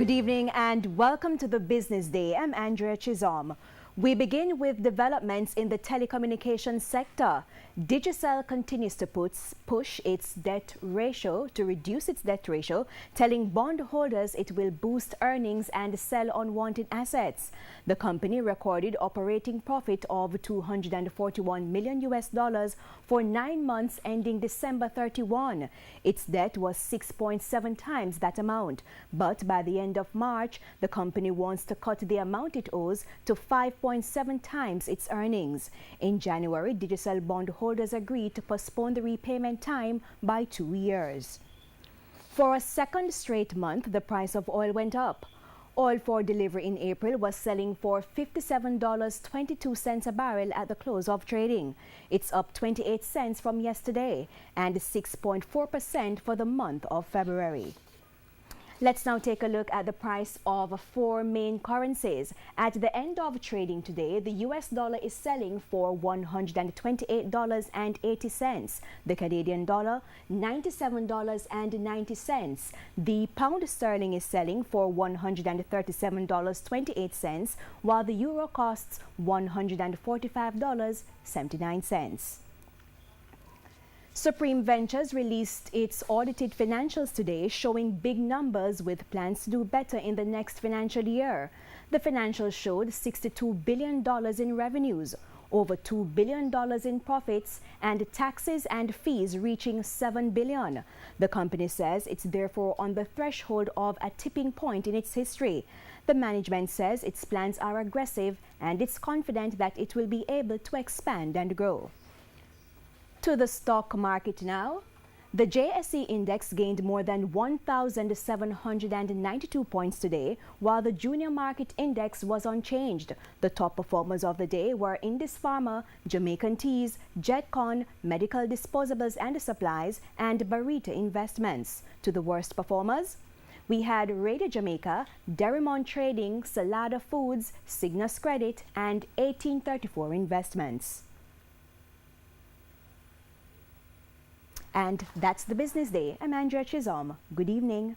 Good evening and welcome to the Business Day. I'm Andrea Chisholm. We begin with developments in the telecommunications sector. Digicel continues to push its debt ratio to reduce its debt ratio, telling bondholders it will boost earnings and sell unwanted assets. The company recorded operating profit of $241 million for 9 months ending December 31. Its debt was 6.7 times that amount, but by the end of March, the company wants to cut the amount it owes to 5.7 times its earnings. In January, Digicel bondholders agreed to postpone the repayment time by 2 years. For a second straight month, the price of oil went up. Oil for delivery in April was selling for $57.22 a barrel at the close of trading. It's up 28 cents from yesterday and 6.4% for the month of February. Let's now take a look at the price of 4 main currencies. At the end of trading today, the US dollar is selling for $128.80. The Canadian dollar, $97.90. The pound sterling is selling for $137.28, while the euro costs $145.79. Supreme Ventures released its audited financials today, showing big numbers with plans to do better in the next financial year. The financials showed $62 billion in revenues, over $2 billion in profits, and taxes and fees reaching $7 billion. The company says it's therefore on the threshold of a tipping point in its history. The management says its plans are aggressive and it's confident that it will be able to expand and grow. To the stock market now. The JSE index gained more than 1,792 points today, while the junior market index was unchanged. The top performers of the day were Indus Pharma, Jamaican Teas, Jetcon, Medical Disposables and Supplies, and Barita Investments. To the worst performers, we had Radio Jamaica, Derimon Trading, Salada Foods, Cygnus Credit, and 1834 Investments. And that's the Business Day. I'm Andrea Chisholm. Good evening.